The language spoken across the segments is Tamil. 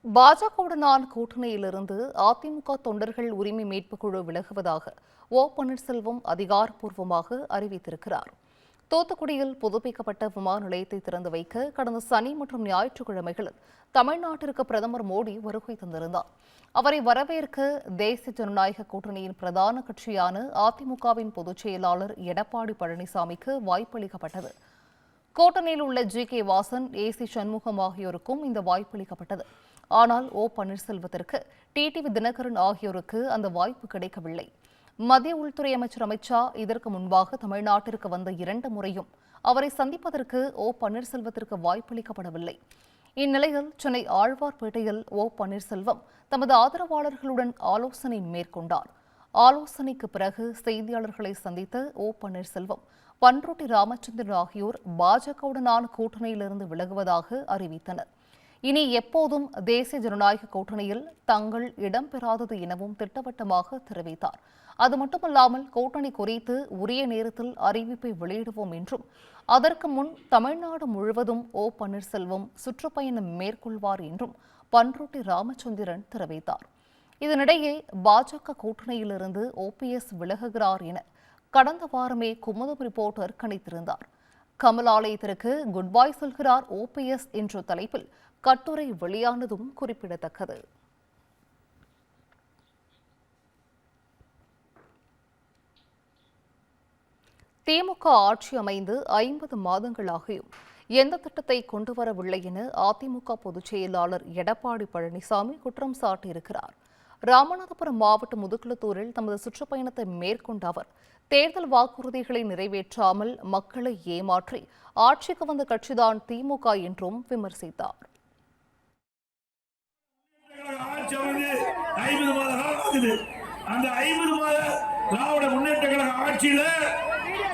பாஜகவுடனான கூட்டணியிலிருந்து அதிமுக தொண்டர்கள் உரிமை மீட்புக் குழு விலகுவதாக ஓ பன்னீர்செல்வம் அதிகாரப்பூர்வமாக அறிவித்திருக்கிறார். தூத்துக்குடியில் புதுப்பிக்கப்பட்ட விமான நிலையத்தை திறந்து வைக்க கடந்த சனி மற்றும் ஞாயிற்றுக்கிழமைகளில் தமிழ்நாட்டிற்கு பிரதமர் மோடி வருகை தந்திருந்தார். அவரை வரவேற்க தேசிய ஜனநாயக கூட்டணியின் பிரதான கட்சியான அதிமுகவின் பொதுச் செயலாளர் எடப்பாடி பழனிசாமிக்கு வாய்ப்பளிக்கப்பட்டது. கூட்டணியில் உள்ள ஜி.கே. வாசன், ஏ.சி. சண்முகம் ஆகியோருக்கும் இந்த வாய்ப்பளிக்கப்பட்டது. ஆனால் ஓ பன்னீர்செல்வத்திற்கு டிடிவி தினகரன் ஆகியோருக்கு அந்த வாய்ப்பு கிடைக்கவில்லை. மத்திய உள்துறை அமைச்சர் அமித் ஷா இதற்கு முன்பாக தமிழ்நாட்டிற்கு வந்த 2 முறையும் அவரை சந்திப்பதற்கு ஓ பன்னீர்செல்வத்திற்கு வாய்ப்பளிக்கப்படவில்லை. இந்நிலையில் சென்னை ஆழ்வார்பேட்டையில் ஓ பன்னீர்செல்வம் தமது ஆதரவாளர்களுடன் ஆலோசனை மேற்கொண்டார். ஆலோசனைக்கு பிறகு செய்தியாளர்களை சந்தித்த ஓ பன்னீர்செல்வம், பன்ருட்டி ராமச்சந்திரன் ஆகியோர் பாஜகவுடனான கூட்டணியிலிருந்து விலகுவதாக அறிவித்தனர். இனி எப்போதும் தேசிய ஜனநாயக கூட்டணியில் தங்கள் இடம்பெறாதது எனவும் திட்டவட்டமாக தெரிவித்தார். அது மட்டுமல்லாமல் கூட்டணி குறித்து உரிய நேரத்தில் அறிவிப்பை வெளியிடுவோம் என்றும், அதற்கு முன் தமிழ்நாடு முழுவதும் ஓ பன்னீர்செல்வம் சுற்றுப்பயணம் மேற்கொள்வார் என்றும் பன்ருட்டி ராமச்சந்திரன் தெரிவித்தார். இதனிடையே பாஜக கூட்டணியிலிருந்து ஓபிஎஸ் விலகுகிறார் என கடந்த வாரமே குமுதம் ரிப்போர்ட்டர் கணித்திருந்தார். கமல் ஆலயத்திற்கு குட் பை சொல்கிறார் ஓபிஎஸ் என்ற தலைப்பில் கட்டுரை வெளியானதும் குறிப்பிடத்தக்கது. திமுக ஆட்சி அமைந்து 50 மாதங்களாகியும் எந்த திட்டத்தை கொண்டு வரவில்லை என அதிமுக பொதுச் செயலாளர் எடப்பாடி பழனிசாமி குற்றம் சாட்டியிருக்கிறார். ராமநாதபுரம் மாவட்டம் முதுகுளத்தூரில் தமது சுற்றுப்பயணத்தை மேற்கொண்ட அவர் தேர்தல் வாக்குறுதிகளை நிறைவேற்றாமல் மக்களை ஏமாற்றி ஆட்சிக்கு வந்த கட்சிதான் திமுக என்றும் விமர்சித்தார். அந்த 50 மாத திராவிட முன்னேற்ற கழக ஆட்சியில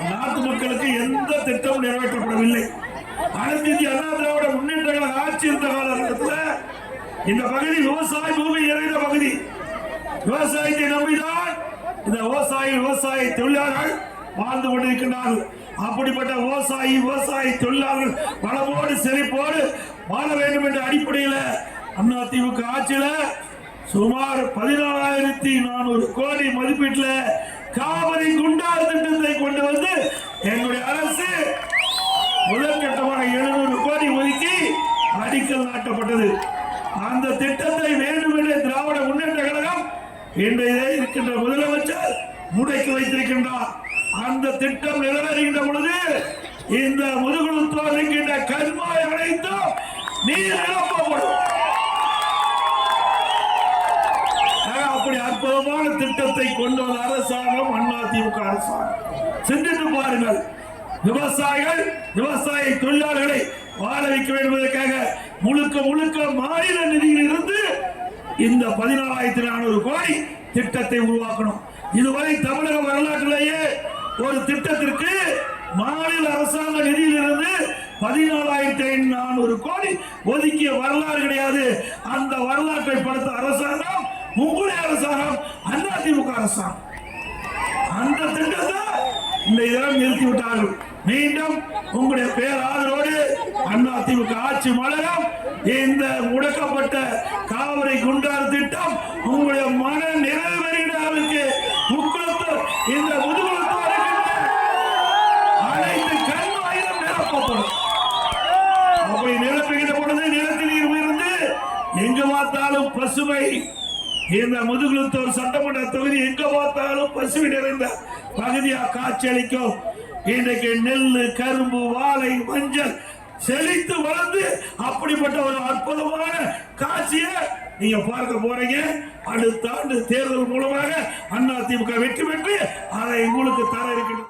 நாட்டு மக்களுக்கு எந்த திட்டமும் நிறைவேற்றப்படவில்லை. அனைத்து இந்திய அண்ணா திராவிட முன்னேற்ற கழக ஆட்சி இருந்த காலகட்டத்தில் இந்த பகுதி விவசாய பூமி நிறைந்த பகுதி. விவசாயத்தை நம்பிதான் இந்த விவசாய தொழிலாளர்கள் வாழ்ந்து கொண்டிருக்கின்றார்கள். அப்படிப்பட்ட விவசாய தொழிலாளர்கள் வளமோடு செழிப்போடு வாழ வேண்டும் என்ற அடிப்படையில் அதிமுக ஆட்சியில சுமார் 14,400 கோடி மதிப்பீட்டில் காவிரி குண்டாறு திட்டத்தை கொண்டு வந்து எங்களுடைய அரசு முதற்கட்டமாக 700 கோடி ஒதுக்கி அடிக்கல் நாட்டப்பட்டது. அந்த திட்டத்தை வேண்டும் என்ற திராவிட முன்னேற்ற கழகம் இன்றைய இருக்கின்ற முதலமைச்சர் முடக்கி வைத்திருக்கின்றார். அந்த திட்டம் நிறைவேறுகின்ற பொழுது இந்த முதுகுளத்தூர் இருக்கின்ற கண்மாய் அனைத்தும் நீர் நிரப்பப்படும். அப்படி அற்புதமான திட்டத்தை கொண்டு வந்த அரசாங்கம் அதிமுக அரசாங்கம். சிந்தித்து பாருங்கள், விவசாய தொழிலாளர்களை வாழ வைக்க வேண்டும் என்பதற்காக முழுக்க மாநில நிதியில் இருந்து இந்த 14,400 கோடி திட்டத்தை உருவாக்கணும். இதுவரை தமிழக வரலாற்றிலேயே ஒரு திட்டத்திற்கு மாநில அரசாங்க நிதியில் இருந்து 14,400 கோடி ஒதுக்கிய வரலாறு கிடையாது. அந்த வரலாற்றை படுத்த அரசாங்கம் உங்களுடைய அரசாங்கம், அதிமுக அரசாங்கம். அந்த திட்டத்தை இந்த இதெல்லாம் நிறுத்திவிட்டார்கள். மீண்டும் உங்களுடைய பேராதரோடு அதிமுக ஆட்சி மலரும். இந்த முடக்கப்பட்ட காவிரி குண்டாறு திட்டம் உங்களுடைய மன நிறைவேறினாருக்கு இந்த முதுகுளத்தூர் அனைத்து கண்மாயிலும் நிரப்பப்படும். அப்படி நிரப்புகின்ற பொழுது நிலத்தில் இருந்து எங்கு பார்த்தாலும் பசுமை. இந்த முதுகுளத்தூர் சட்டமன்ற தொகுதி எங்க பார்த்தாலும் பசுமை நிறைந்த பகுதியாக காட்சியளிக்கும். இன்றைக்கு நெல்லு, கரும்பு, வாழை, மஞ்சள் செழித்து வளர்ந்து அப்படிப்பட்ட ஒரு அற்புதமான காட்சியை நீங்க பார்க்க போறீங்க. அடுத்த ஆண்டு தேர்தல் மூலமாக அதிமுக வெற்றி பெற்று அதை உங்களுக்கு தர இருக்கிறது.